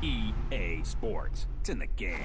EA Sports. It's in the game.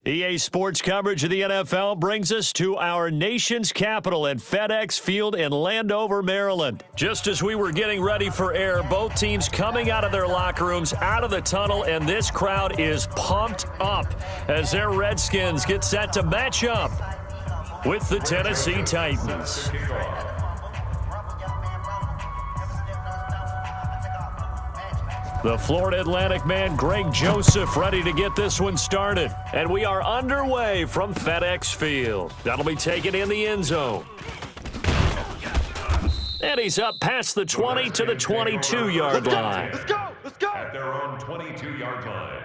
EA Sports coverage of the NFL brings us to our nation's capital at FedEx Field in Landover, Maryland. Just as we were getting ready for air, both teams coming out of their locker rooms, out of the tunnel, and this crowd is pumped up as their Redskins get set to match up with the Tennessee Titans. The Florida Atlantic man, Greg Joseph, ready to get this one started. And we are underway from FedEx Field. That'll be taken in the end zone. And he's up past the 20 to the 22-yard line. Let's go! Let's go! At their own 22-yard line.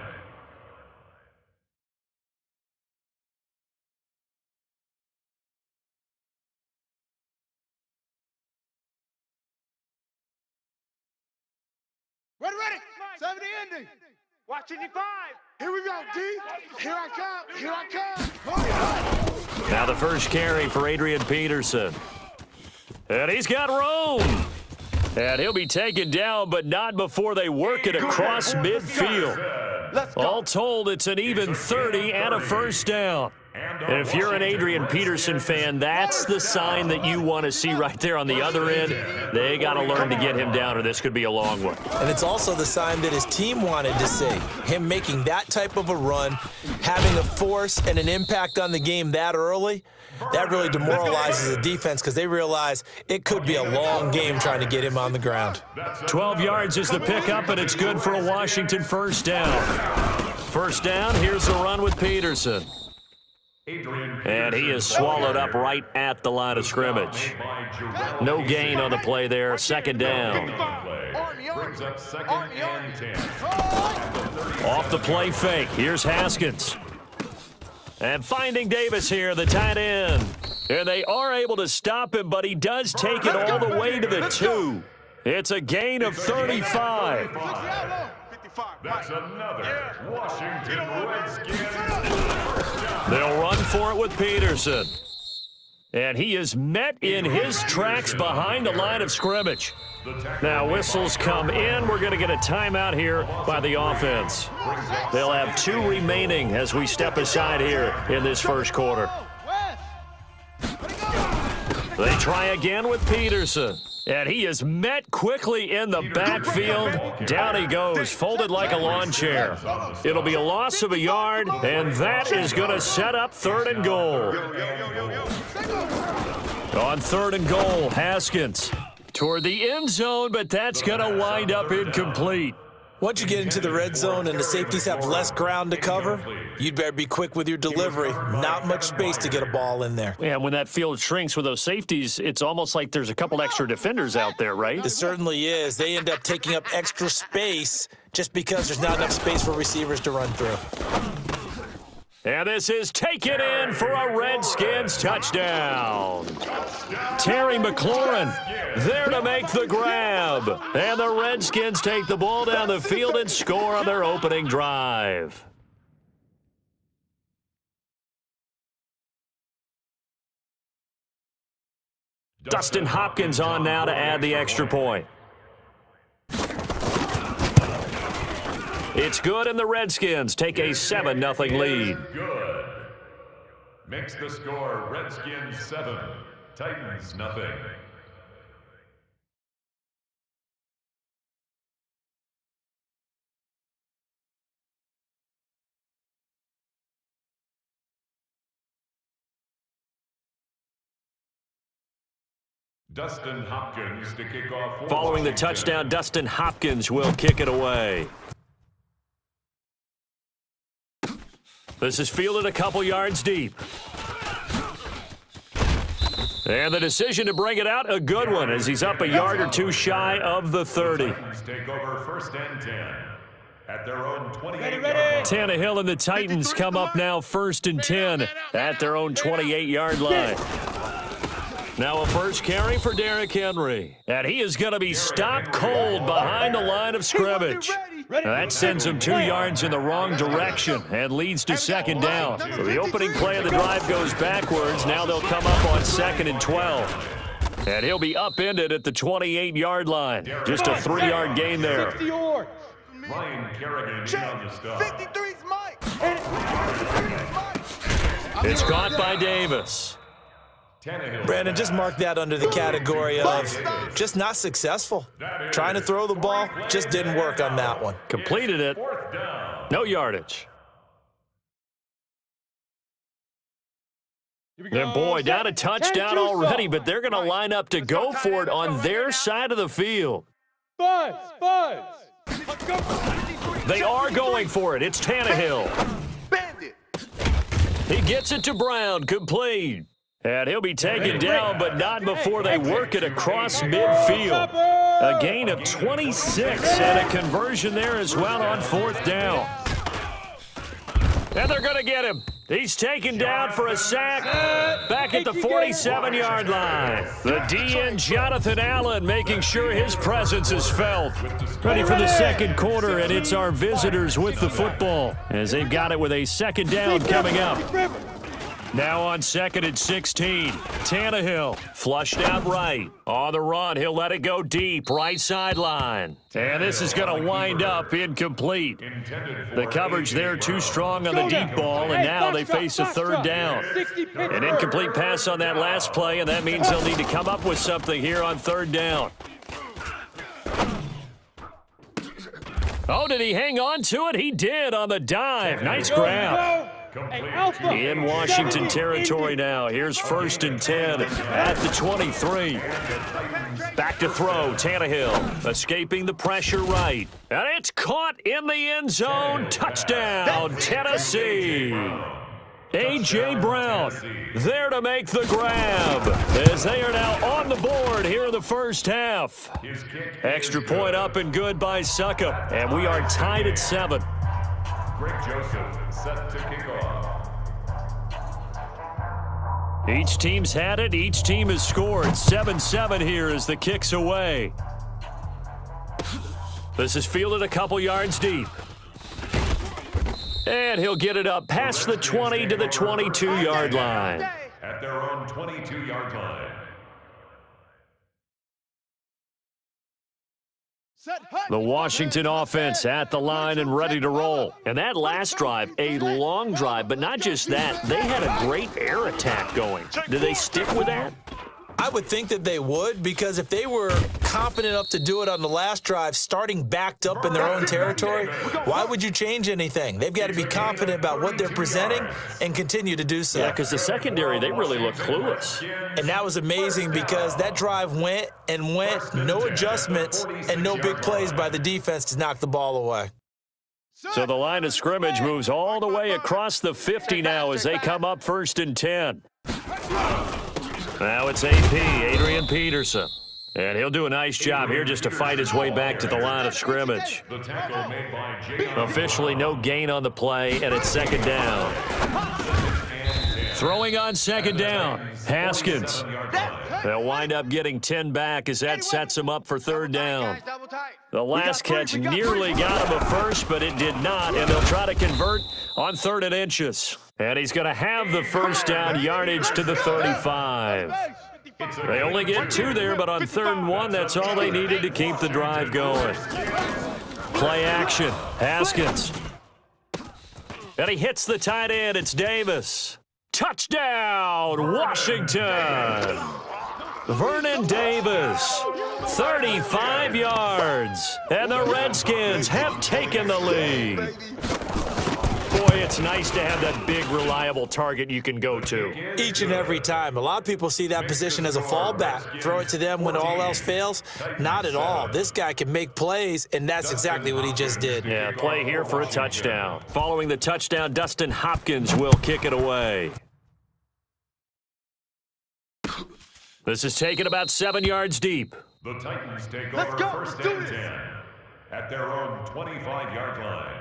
Ready! 70 ending! Watch 85! Here we go, D! Here I come! Here I come! Oh. Now the first carry for Adrian Peterson. And he's got room. And he'll be taken down, but not before they work it across midfield. All told, it's an even 30 and a first down. And if you're an Adrian Peterson fan, that's the sign that you want to see right there on the other end. They got to learn to get him down, or this could be a long one. And it's also the sign that his team wanted to see. Him making that type of a run, having a force and an impact on the game that early, that really demoralizes the defense because they realize it could be a long game trying to get him on the ground. 12 yards is the pickup, and it's good for a Washington first down. First down, here's the run with Peterson. And he is swallowed up right at the line of scrimmage. No gain on the play there. Second down. Off the play fake. Here's Haskins. And finding Davis here, the tight end. And they are able to stop him, but he does take it all the way to the 2. It's a gain of 35. That's another Washington Redskins. They'll run for it with Peterson. And he is met in his tracks behind the line of scrimmage. Now whistles come in. We're going to get a timeout here by the offense. They'll have 2 remaining as we step aside here in this first quarter. They try again with Peterson. And he is met quickly in the backfield. Down he goes, folded like a lawn chair. It'll be a loss of a yard, and that is going to set up 3rd and goal. On 3rd and goal, Haskins toward the end zone, but that's going to wind up incomplete. Once you get into the red zone and the safeties have less ground to cover, you'd better be quick with your delivery. Not much space to get a ball in there. Yeah, when that field shrinks with those safeties, it's almost like there's a couple extra defenders out there, right? It certainly is. They end up taking up extra space just because there's not enough space for receivers to run through. And this is taken in for a Redskins touchdown. Terry McLaurin there to make the grab. And the Redskins take the ball down the field and score on their opening drive. Dustin Hopkins on now to add the extra point. It's good, and the Redskins take a 7-0 lead. Good. Makes the score Redskins 7, Titans nothing. Dustin Hopkins to kick off. Following the touchdown, Dustin Hopkins will kick it away. This is fielded a couple yards deep. And the decision to bring it out, a good one, as he's up a yard or 2 shy of the 30. Take over 1st and 10 at their own 28-yard line. Tannehill and the Titans come up now 1st and 10 at their own 28-yard line. Now a first carry for Derrick Henry. And he is going to be stopped cold behind the line of scrimmage. That sends him 2 yards in the wrong direction and leads to 2nd down. So the opening play of the drive goes backwards. Now they'll come up on 2nd and 12. And he'll be upended at the 28-yard line. Just a 3-yard gain there. Ryan Kerrigan in on the stop. 53's Mike. It's caught by Davis. Brandon, just mark that under the category of just not successful. Trying to throw the ball, just didn't work on that one. Completed it. No yardage. And boy, down a touchdown already, but they're going to line up to go for it on their side of the field. Buzz. They are going for it. It's Tannehill. He gets it to Brown, complete. And he'll be taken down, but not before they work it across midfield. A gain of 26 and a conversion there as well on 4th down. And they're going to get him. He's taken down for a sack back at the 47-yard line. The DN, Jonathan Allen, making sure his presence is felt. Ready for the second quarter, and it's our visitors with the football as they've got it with a 2nd down coming up. Now on 2nd and 16, Tannehill flushed out right. On the run, he'll let it go deep, right sideline. And this is going to wind up incomplete. The coverage there too strong on the deep ball, and now they face a 3rd down. An incomplete pass on that last play, and that means they'll need to come up with something here on 3rd down. Oh, did he hang on to it? He did on the dive. Nice grab. In Washington territory now. Here's 1st and 10 at the 23. Back to throw. Tannehill escaping the pressure right. And it's caught in the end zone. Touchdown, Tennessee. A.J. Brown there to make the grab as they are now on the board here in the first half. Extra point up and good by Suckup. And we are tied at 7. Greg Joseph set to kick off. Each team's had it. Each team has scored. 7-7 here as the kick's away. This is fielded a couple yards deep. And he'll get it up past the 20 to the 22-yard line. At their own 22-yard line. The Washington offense at the line and ready to roll. And that last drive, a long drive, but not just that. They had a great air attack going. Do they stick with that? I would think that they would, because if they were confident enough to do it on the last drive, starting backed up in their own territory, why would you change anything? They've got to be confident about what they're presenting and continue to do so. Yeah, because the secondary, they really look clueless. And that was amazing because that drive went and went, no adjustments and no big plays by the defense to knock the ball away. So the line of scrimmage moves all the way across the 50 now as they come up 1st and 10. Now it's AP, Adrian Peterson. And he'll do a nice job here just to fight his way back to the line of scrimmage. Officially no gain on the play, and it's 2nd down. Throwing on 2nd down, Haskins. They'll wind up getting 10 back as that sets him up for 3rd down. The last catch nearly got him a first, but it did not, and they'll try to convert on 3rd and inches. And he's going to have the 1st down, yardage to the 35. They only get 2 there, but on 3rd and 1, that's all they needed to keep the drive going. Play action, Haskins. And he hits the tight end. It's Davis. Touchdown, Washington. Vernon Davis, 35 yards. And the Redskins have taken the lead. Boy, it's nice to have that big, reliable target you can go to. Each and every time. A lot of people see that position as a fallback. Throw it to them when all else fails. Not at all. This guy can make plays, and that's exactly what he just did. Yeah, play here for a touchdown. Following the touchdown, Dustin Hopkins will kick it away. This is taken about 7 yards deep. The Titans take over 1st and 10 at their own 25-yard line.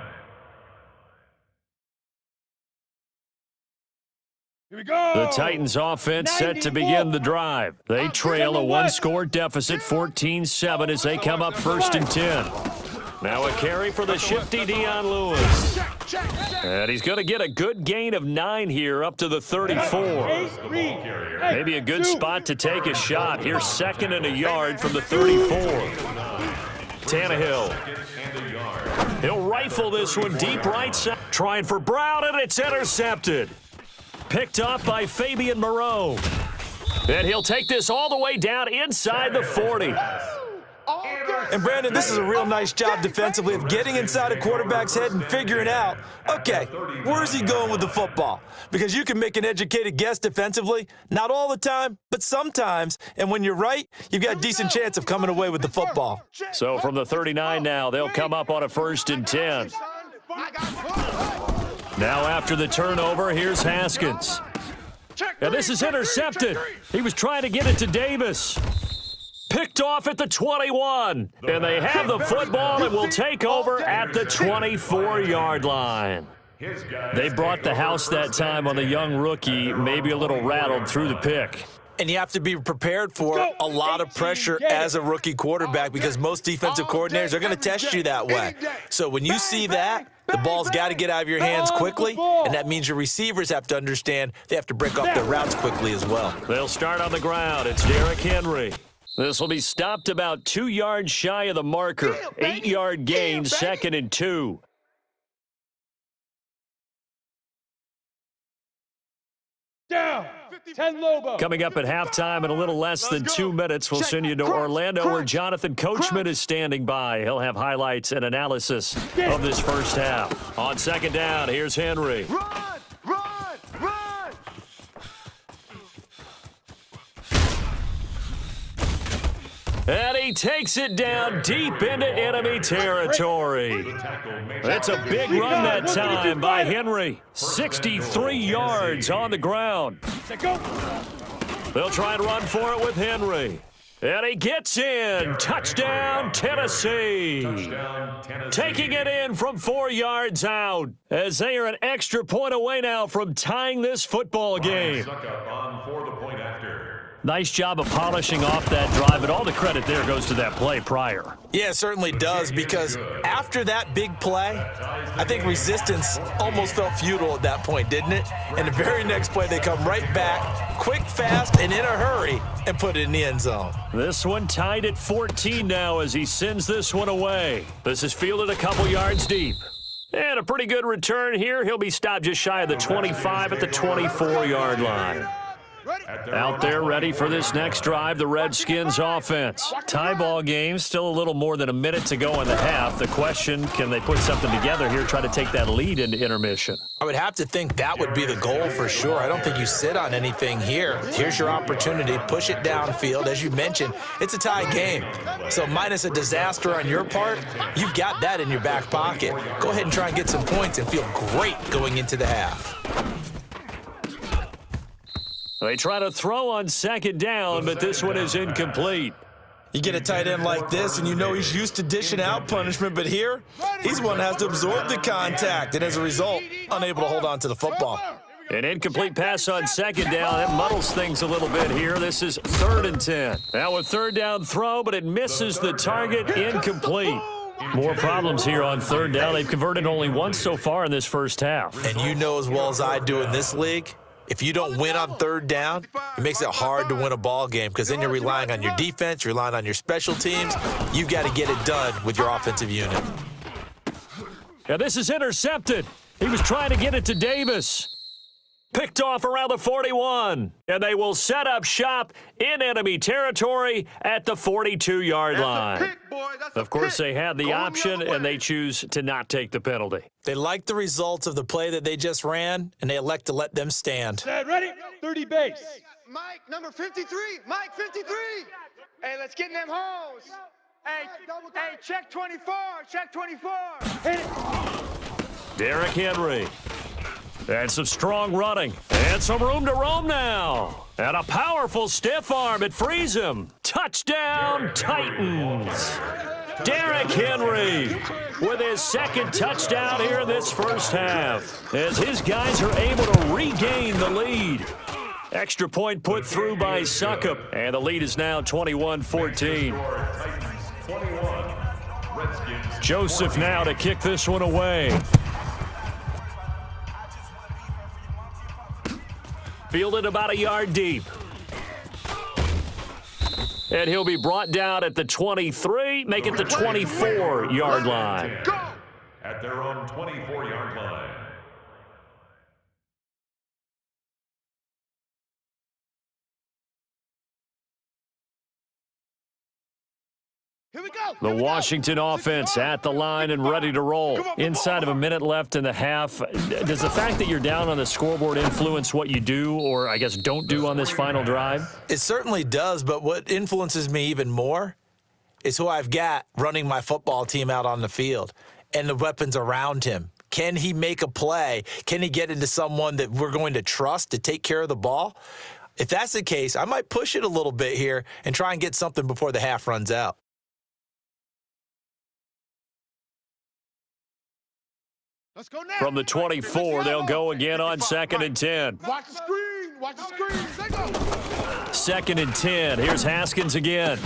Here we go. The Titans offense set to begin the drive. They trail a 1-score deficit, 14-7, as they come up 1st and 10. Now a carry for the shifty Dion Lewis. And he's going to get a good gain of 9 here up to the 34. Maybe a good spot to take a shot. Here's 2nd and a yard from the 34. Tannehill. He'll rifle this one deep right side. Trying for Brown, and it's intercepted. Picked off by Fabian Moreau. And he'll take this all the way down inside the 40. And, Brandon, this is a real nice job defensively of getting inside a quarterback's head and figuring out, okay, where's he going with the football? Because you can make an educated guess defensively, not all the time, but sometimes. And when you're right, you've got a decent chance of coming away with the football. So from the 39 now, they'll come up on a 1st and 10. Now after the turnover, here's Haskins. And this is intercepted. He was trying to get it to Davis. Picked off at the 21. And they have the football and will take over at the 24-yard line. They brought the house that time on the young rookie, maybe a little rattled through the pick. And you have to be prepared for a lot of pressure as a rookie quarterback because most defensive coordinators are going to test you that way. So when you see that, the ball's got to get out of your hands quickly, and that means your receivers have to understand they have to break off their routes quickly as well. They'll start on the ground. It's Derrick Henry. This will be stopped about 2 yards shy of the marker. 8-yard gain, 2nd and 2. Down. 10 Lobo. Coming up at halftime in a little less than 2 minutes, we'll send you to Orlando where Jonathan Coachman is standing by. He'll have highlights and analysis of this first half. On 2nd down, here's Henry. Run! Run! Run! And he takes it down deep into enemy territory. It's a big run that time by Henry. 63 yards on the ground. They'll try and run for it with Henry. And he gets in. Touchdown, Tennessee. Touchdown, Tennessee. Taking it in from 4 yards out as they are an extra point away now from tying this football game. Suckup on for the point after. Nice job of polishing off that drive, but all the credit there goes to that play prior. Yeah, it certainly does, because after that big play, I think resistance almost felt futile at that point, didn't it? And the very next play, they come right back, quick, fast, and in a hurry, and put it in the end zone. This one tied at 14 now as he sends this one away. This is fielded a couple yards deep. And a pretty good return here. He'll be stopped just shy of the 25 at the 24-yard line. Out there ready for this next drive, the Redskins offense. Tie ball game, still a little more than a minute to go in the half. The question, can they put something together here, try to take that lead into intermission? I would have to think that would be the goal for sure. I don't think you sit on anything here. Here's your opportunity. Push it downfield. As you mentioned, it's a tie game. So minus a disaster on your part, you've got that in your back pocket. Go ahead and try and get some points and feel great going into the half. They try to throw on second down, but this one is incomplete. You get a tight end like this, and you know he's used to dishing out punishment, but here, he's one that has to absorb the contact, and as a result, unable to hold on to the football. An incomplete pass on second down. That muddles things a little bit here. This is 3rd and 10. Now a third down throw, but it misses the target, incomplete. More problems here on third down. They've converted only once so far in this first half. And you know as well as I do in this league, if you don't win on third down, it makes it hard to win a ball game because then you're relying on your defense, you're relying on your special teams. You've got to get it done with your offensive unit. Now this is intercepted. He was trying to get it to Davis. Picked off around the 41. And they will set up shop in enemy territory at the 42-yard line. Of course, they had the option, and they choose to not take the penalty. They like the results of the play that they just ran, and they elect to let them stand. Ready? 30 base. Mike, number 53. Mike, 53. Hey, let's get in them holes. Hey, check 24. Check 24. Hit it. Derrick Henry. And some strong running. And some room to roam now. And a powerful stiff arm. It frees him. Touchdown, Titans. Derrick Henry with his second touchdown here in this first half. As his guys are able to regain the lead. Extra point put through by Suckup. And the lead is now 21-14. Joseph now to kick this one away. Fielded about a yard deep. And he'll be brought down at the 23, make it the 24-yard line. At their own 24-yard line. Here we go. The Washington offense at the line and ready to roll. Inside of a minute left in the half. Does the fact that you're down on the scoreboard influence what you do, or I guess don't do on this final drive? It certainly does, but what influences me even more is who I've got running my football team out on the field and the weapons around him. Can he make a play? Can he get into someone that we're going to trust to take care of the ball? If that's the case, I might push it a little bit here and try and get something before the half runs out. Let's go now. From the 24, they'll go again on 2nd and 10. Watch the screen. Watch the screen. They go. 2nd and 10. Here's Haskins again.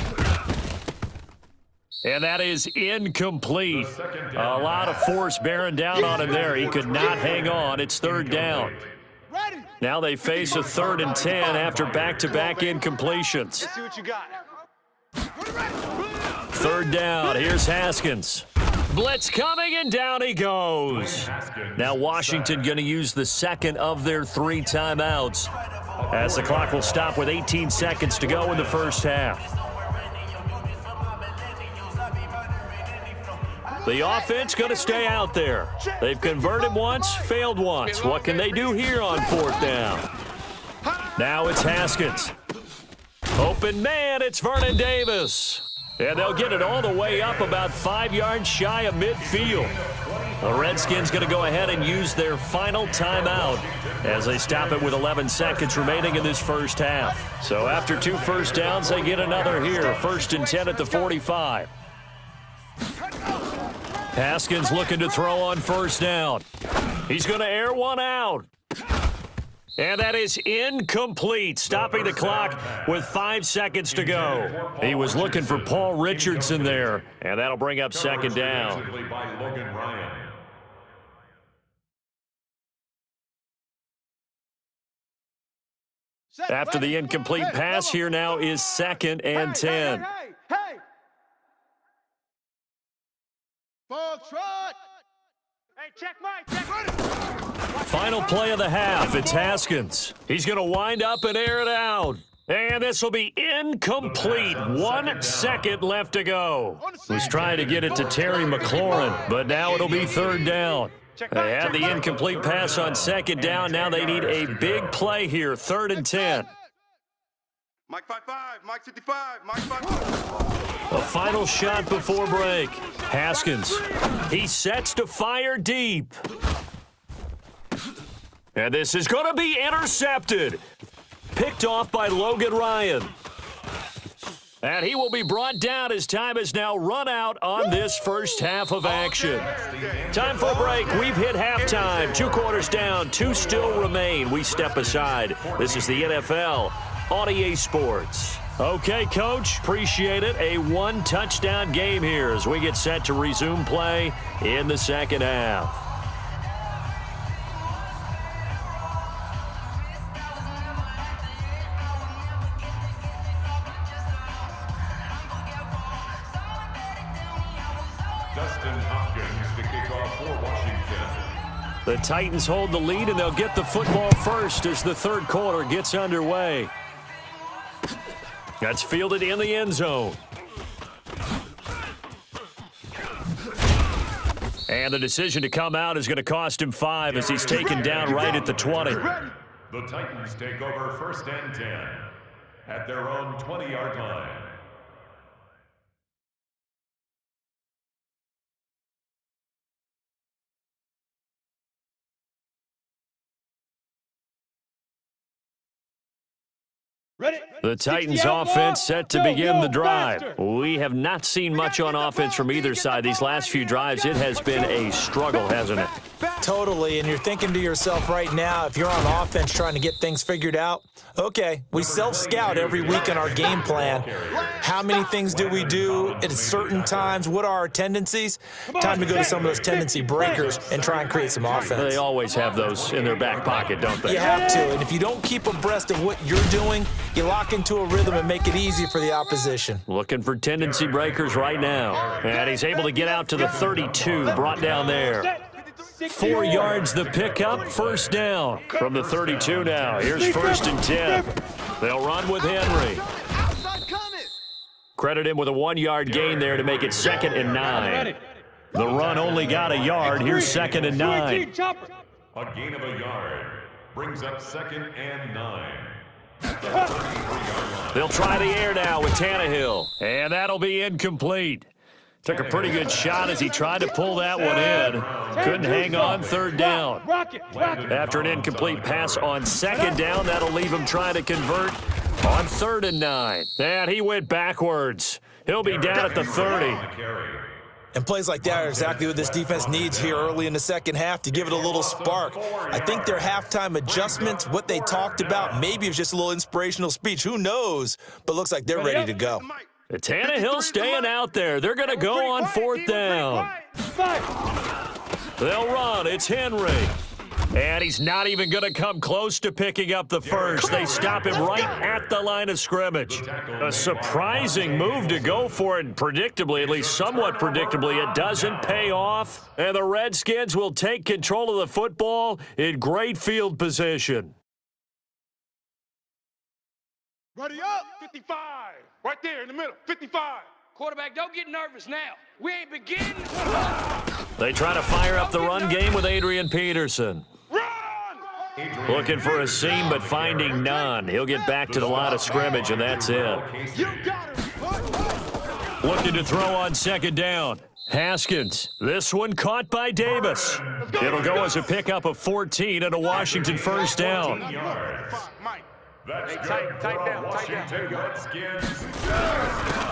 And that is incomplete. A lot of force bearing down on him there. He could not hang on. It's 3rd down. Now they face a 3rd and 10 after back-to-back incompletions. Let's see what you got. 3rd down. Here's Haskins. Blitz coming, and down he goes. Now Washington going to use the second of their 3 timeouts as the clock will stop with 18 seconds to go in the first half. The offense going to stay out there. They've converted once, failed once. What can they do here on 4th down? Now it's Haskins. Open man, it's Vernon Davis. And they'll get it all the way up about 5 yards shy of midfield. The Redskins going to go ahead and use their final timeout as they stop it with 11 seconds remaining in this first half. So after 2 first downs, they get another here. 1st and 10 at the 45. Haskins looking to throw on 1st down. He's going to air one out. And that is incomplete, stopping the clock with 5 seconds to go. He was looking for Paul Richardson there, and that'll bring up 2nd down. After the incomplete pass, here now is 2nd and 10. Full trot. Hey, check Mike. Final play of the half. It's Haskins. He's going to wind up and air it out. And this will be incomplete. 1 second left to go. He's trying to get it to Terry McLaurin, but now it'll be 3rd down. They had the incomplete pass on 2nd down. Now they need a big play here. 3rd and 10. Mike 5-5, Mike 55, Mike 5. A final shot before break. Haskins. He sets to fire deep. And this is going to be intercepted. Picked off by Logan Ryan. And he will be brought down as time has now run out on this first half of action. Time for a break. We've hit halftime. 2 quarters down. 2 still remain. We step aside. This is the NFL on EA Sports. Okay, Coach. Appreciate it. A 1-touchdown game here as we get set to resume play in the second half. The Titans hold the lead, and they'll get the football first as the 3rd quarter gets underway. That's fielded in the end zone. And the decision to come out is going to cost him 5 as he's taken down right at the 20. The Titans take over 1st and 10 at their own 20-yard line. The Titans offense set to begin the drive. We have not seen much on offense from either side. These last few drives, it has been a struggle, hasn't it? Totally, and you're thinking to yourself right now, if you're on offense trying to get things figured out, okay, we self-scout every week in our game plan. How many things do we do at certain times? What are our tendencies? Time to go to some of those tendency breakers and try and create some offense. They always have those in their back pocket, don't they? You have to, and if you don't keep abreast of what you're doing, you lock into a rhythm and make it easy for the opposition. Looking for tendency breakers right now. And he's able to get out to the 32, brought down there. 4 yards the pickup, 1st down from the 32 now. Here's 1st and 10. They'll run with Henry. Credit him with a 1-yard gain there to make it 2nd and 9. The run only got a yard. Here's 2nd and 9. A gain of a yard brings up 2nd and 9. They'll try the air now with Tannehill. And that'll be incomplete. Took a pretty good shot as he tried to pull that one in. Couldn't hang on 3rd down. After an incomplete pass on 2nd down, that'll leave him trying to convert on 3rd and 9. And he went backwards. He'll be down at the 30. And plays like that are exactly what this defense needs here early in the second half to give it a little spark. I think their halftime adjustments, what they talked about, maybe it was just a little inspirational speech. Who knows? But looks like they're ready to go. Tannehill staying out there. They're going to go on 4th down. They'll run. It's Henry. And he's not even going to come close to picking up the first. They stop him right at the line of scrimmage. A surprising move to go for it, and predictably, at least somewhat predictably, it doesn't pay off. And the Redskins will take control of the football in great field position. Ready up, 55. Right there in the middle, 55. Quarterback, don't get nervous now. We ain't beginning. They try to fire up the run game with Adrian Peterson. Looking for a seam, but finding none. He'll get back to the line of scrimmage, and that's it. Looking to throw on 2nd down. Haskins. This one caught by Davis. It'll go as a pickup of 14 and a Washington first down. That's good for a Washington Redskins.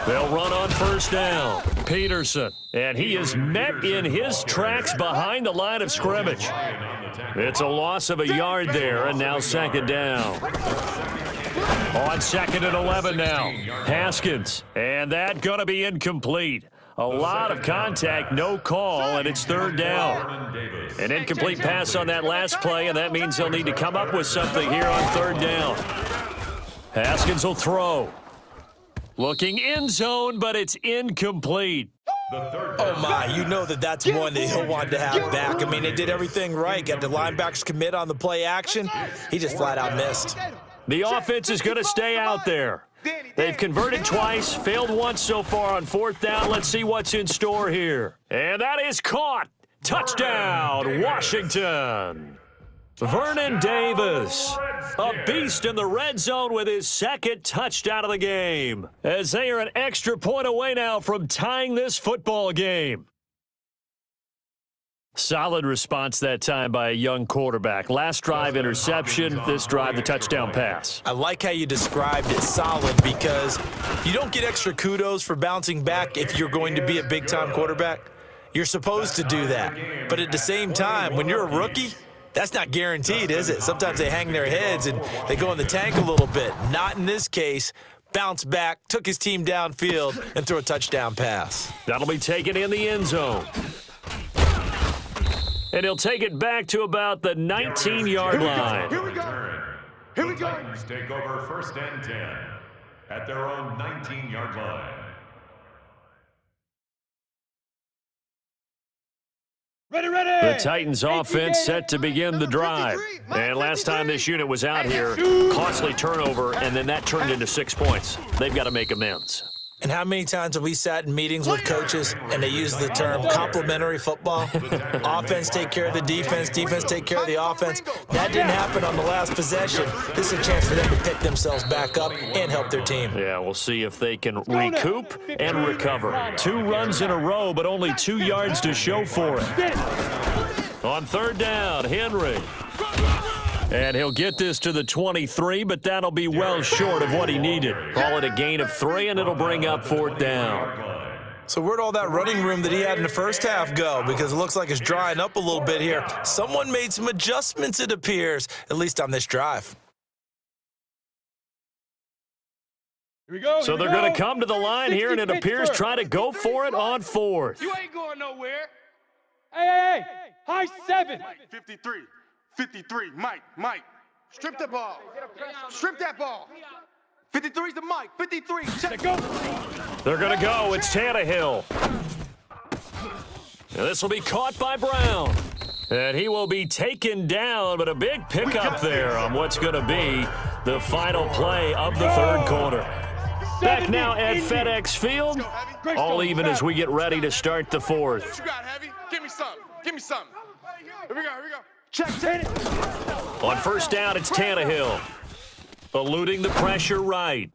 They'll run on first down. Peterson. And he is met in his tracks behind the line of scrimmage. It's a loss of a yard there, and now second down. On second and 11 now. Haskins. And that going to be incomplete. A lot of contact, no call, and it's third down. An incomplete pass on that last play, and that means they'll need to come up with something here on third down. Haskins will throw. Looking end zone, but it's incomplete. Oh, my, you know that's one that he'll want to have back. I mean, they did everything right. Got the linebackers commit on the play action. He just flat out missed. The offense is going to stay out there. They've converted twice, failed once so far on fourth down. Let's see what's in store here. And that is caught. Touchdown, Washington. Vernon Davis, a beast in the red zone with his second touchdown of the game, as they are an extra point away now from tying this football game. Solid response that time by a young quarterback. Last drive, interception. This drive, the touchdown pass. I like how you described it, solid, because you don't get extra kudos for bouncing back if you're going to be a big-time quarterback. You're supposed to do that. But at the same time, when you're a rookie, that's not guaranteed, is it? Sometimes they hang their heads and they go in the tank a little bit. Not in this case. Bounced back, took his team downfield, and threw a touchdown pass. That'll be taken in the end zone. And he'll take it back to about the 19-yard line. Here we go. Here we go. Titans take over first and 10 at their own 19-yard line. Ready, ready. The Titans offense set to begin the drive. And last time this unit was out here, costly turnover, and then that turned into 6 points. They've got to make amends. And how many times have we sat in meetings with coaches and they use the term complementary football? Offense take care of the defense, defense take care of the offense. That didn't happen on the last possession. This is a chance for them to pick themselves back up and help their team. Yeah, we'll see if they can recoup and recover. 2 runs in a row, but only 2 yards to show for it. On third down, Henry. And he'll get this to the 23, but that'll be well short of what he needed. Call it a gain of 3, and it'll bring up fourth down. So where'd all that running room that he had in the first half go? Because it looks like it's drying up a little bit here. Someone made some adjustments, it appears, at least on this drive. Here we go. So they're going to come to the line here, and it appears try to go for it on fourth. You ain't going nowhere. Hey. High 7. 53. 53, Mike. Strip the ball. Strip that ball. 53's the Mike. 53. Check. Go. They're going to go. It's Tannehill. And this will be caught by Brown. And he will be taken down, but a big pickup there on what's going to be the final play of the third quarter. Back now at FedEx Field. All even as we get ready to start the fourth. What you got, Heavy? Give me something. Here we go. Check it. On first down, it's Tannehill. Eluding the pressure right.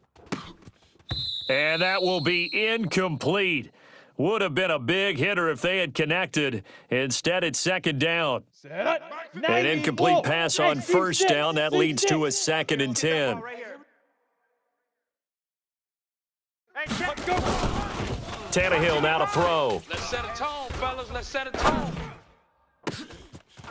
And that will be incomplete. Would have been a big hitter if they had connected. Instead, it's second down. An incomplete pass on first down. That leads to a 2nd and 10. Tannehill now to throw. Let's set a tone, fellas. Let's set a tone.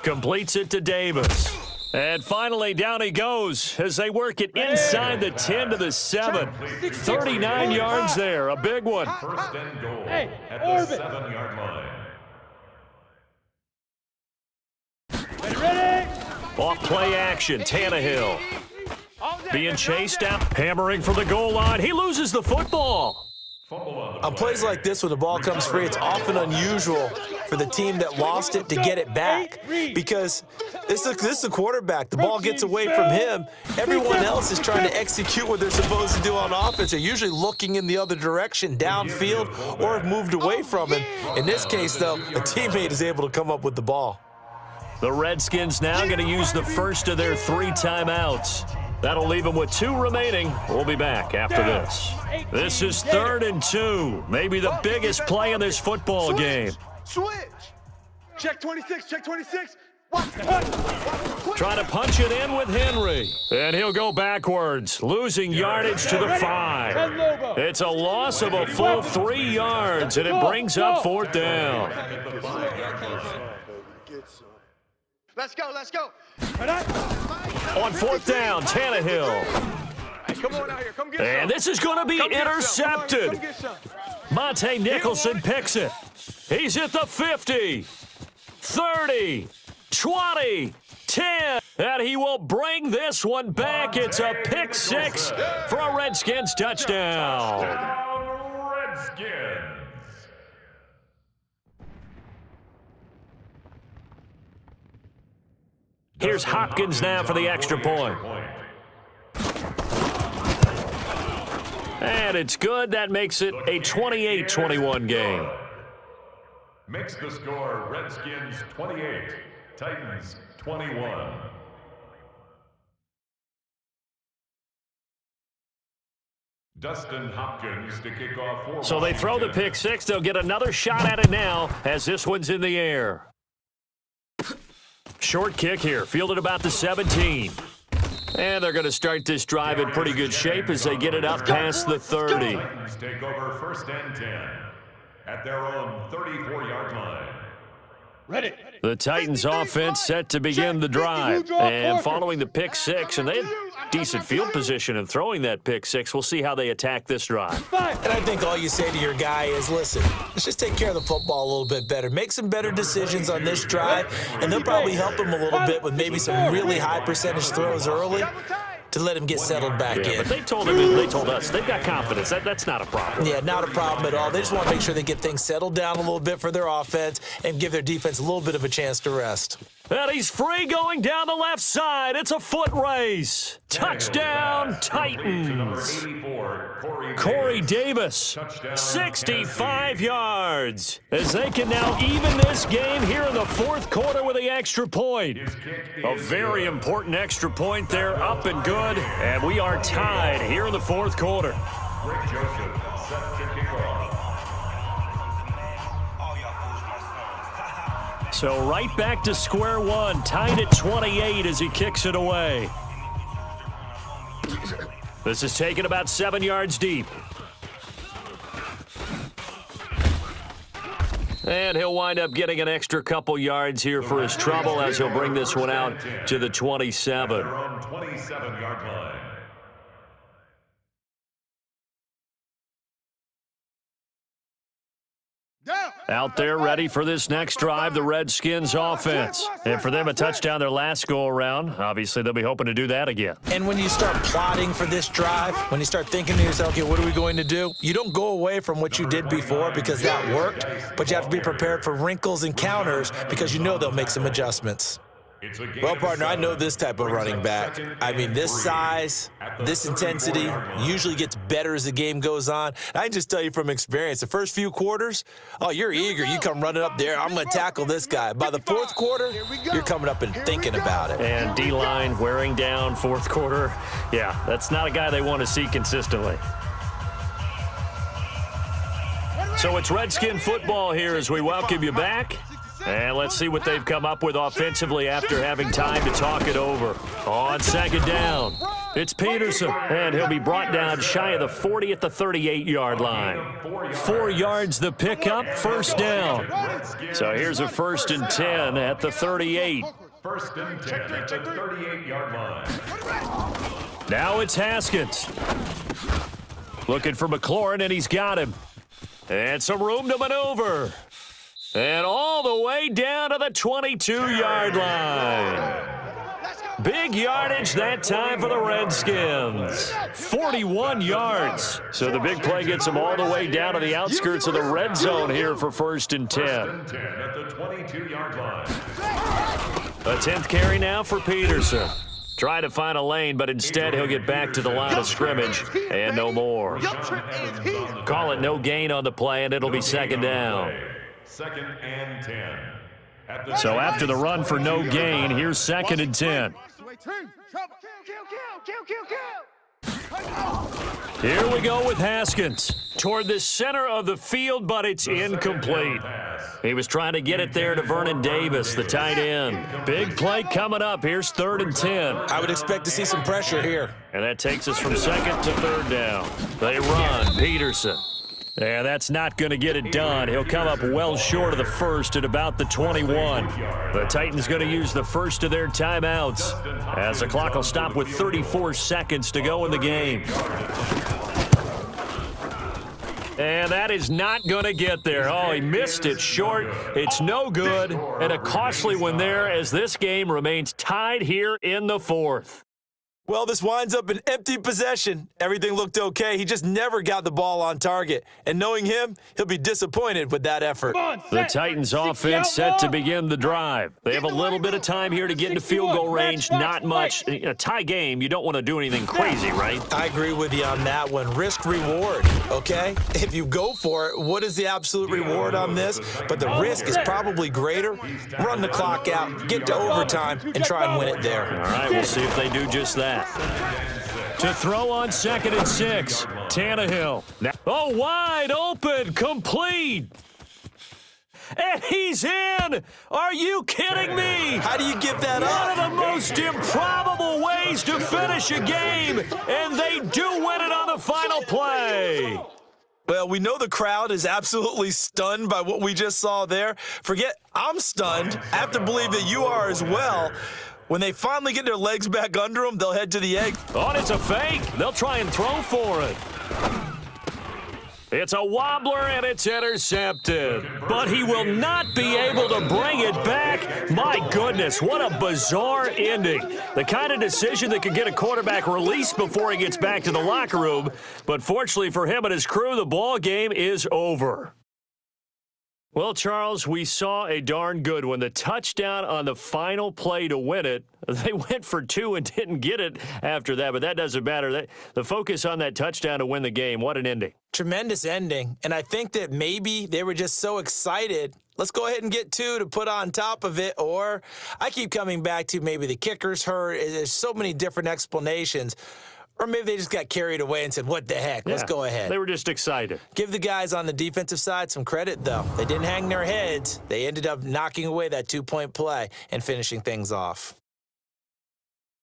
Completes it to Davis. And finally, down he goes as they work it inside the 10 to the 7. 39 yards there, a big one. First and goal at the 7-yard line. Ready. Off play action, Tannehill. Being chased out, hammering for the goal line. He loses the football. On plays like this, when the ball comes free, it's often unusual for the team that lost it to get it back, because this is a quarterback. The ball gets away from him. Everyone else is trying to execute what they're supposed to do on offense. They're usually looking in the other direction, downfield, or have moved away from him. In this case, though, a teammate is able to come up with the ball. The Redskins now going to use the first of their 3 timeouts. That'll leave him with 2 remaining. We'll be back after this. This is 3rd and 2. Maybe the biggest play in this football game. Switch. Check 26, check 26. Trying to punch it in with Henry. And he'll go backwards, losing yardage to the 5. It's a loss of a full 3 yards, and it brings up 4th down. Let's go, let's go. On 4th down, Tannehill. Hey, come on out here, come get some. And this is going to be intercepted. Come get some. Monte Nicholson picks it. He's at the 50, 30, 20, 10, and he will bring this one back. It's a pick 6 for a Redskins touchdown. Redskins. Here's Hopkins now for the extra point. And it's good. That makes it a 28-21 game. Makes the score Redskins 28, Titans 21. Dustin Hopkins to kick off for So they throw the pick 6. They'll get another shot at it now as this one's in the air. Short kick here, fielded about the 17. And they're going to start this drive in pretty good shape as they get it up past the 30. Titans take over 1st and 10 at their own 34-yard line. Ready. The Titans offense set to begin the drive. And following the pick 6, and they had decent field position in throwing that pick 6. We'll see how they attack this drive. And I think all you say to your guy is, listen, let's just take care of the football a little bit better. Make some better decisions on this drive, and they'll probably help him a little bit with maybe some really high percentage throws early to let him get settled back in. But they told us, they've got confidence. That's not a problem. Yeah, not a problem at all. They just want to make sure they get things settled down a little bit for their offense and give their defense a little bit of a chance to rest. And he's free going down the left side. It's a foot race. Touchdown, Titans. Corey Davis, 65 yards. As they can now even this game here in the 4th quarter with the extra point. A very important extra point there, up and good. And we are tied here in the 4th quarter. Rick Joseph set to kick off. So right back to square one, tied at 28 as he kicks it away. This is taken about 7 yards deep. And he'll wind up getting an extra couple yards here for his trouble as he'll bring this one out to the 27. Their own 27-yard line. Out there ready for this next drive, the Redskins offense. And for them, a touchdown their last go-around. Obviously, they'll be hoping to do that again. And when you start plotting for this drive, when you start thinking to yourself, okay, what are we going to do? You don't go away from what you did before because that worked, but you have to be prepared for wrinkles and counters because you know they'll make some adjustments. Well, partner, I know this type of running back. I mean, this size, this intensity usually gets better as the game goes on. I can just tell you from experience, the first few quarters, oh, you're eager. You come running up there, I'm going to tackle this guy. By the 4th quarter, you're coming up and thinking about it. And D-line wearing down 4th quarter. Yeah, that's not a guy they want to see consistently. So it's Redskin football here as we welcome you back. And let's see what they've come up with offensively after having time to talk it over. On 2nd down, it's Peterson, and he'll be brought down shy of the 40 at the 38-yard line. 4 yards the pickup, 1st down. So here's a 1st and 10 at the 38. 1st and 10 at the 38-yard line. Now it's Haskins. Looking for McLaurin, and he's got him. And some room to maneuver. And all the way down to the 22-yard line. Big yardage that time for the Redskins. 41 yards. So the big play gets them all the way down to the outskirts of the red zone here for 1st and 10. 1st and 10 at the 22-yard line. A 10th carry now for Peterson. Try to find a lane, but instead he'll get back to the line of scrimmage and no more. Call it no gain on the play, and it'll be 2nd down. 2nd and 10. So after the run for no gain, here's 2nd and 10. Here we go with Haskins toward the center of the field, but it's incomplete. He was trying to get it there to Vernon Davis, the tight end. Big play coming up. Here's 3rd and 10. I would expect to see some pressure here. And that takes us from 2nd to 3rd down. They run. Peterson. And that's not going to get it done. He'll come up well short of the first at about the 21. The Titans going to use the first of their timeouts as the clock will stop with 34 seconds to go in the game. And that is not going to get there. Oh, he missed it short. It's no good. And a costly one there as this game remains tied here in the 4th. Well, this winds up an empty possession. Everything looked okay. He just never got the ball on target. And knowing him, he'll be disappointed with that effort. The Titans offense set to begin the drive. They have a little bit of time here to get into field goal range. Not much. In a tie game, you don't want to do anything crazy, right? I agree with you on that one. Risk reward, okay? If you go for it, what is the absolute reward on this? But the risk is probably greater. Run the clock out, get to overtime, and try and win it there. All right, we'll see if they do just that. To throw on 2nd and 6, Tannehill. Oh, wide open, complete. And he's in! Are you kidding me? How do you give that up? One of the most improbable ways to finish a game, and they do win it on the final play. Well, we know the crowd is absolutely stunned by what we just saw there. Forget I'm stunned. I have to believe that you are as well. When they finally get their legs back under them, they'll head to the egg. Oh, and it's a fake. They'll try and throw for it. It's a wobbler, and it's intercepted. But he will not be able to bring it back. My goodness, what a bizarre ending. The kind of decision that could get a quarterback released before he gets back to the locker room. But fortunately for him and his crew, the ball game is over. Well, Charles, we saw a darn good one. The touchdown on the final play to win it. They went for 2 and didn't get it after that, but that doesn't matter. The focus on that touchdown to win the game, what an ending. Tremendous ending, and I think that maybe they were just so excited. Let's go ahead and get 2 to put on top of it, or I keep coming back to maybe the kicker's hurt. There's so many different explanations. Or maybe they just got carried away and said, what the heck, let's go ahead. They were just excited. Give the guys on the defensive side some credit, though. They didn't hang their heads. They ended up knocking away that 2-point play and finishing things off.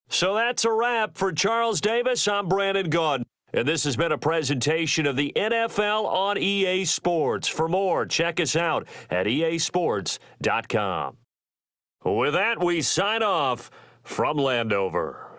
So that's a wrap for Charles Davis. I'm Brandon Gaudin. And this has been a presentation of the NFL on EA Sports. For more, check us out at easports.com. With that, we sign off from Landover.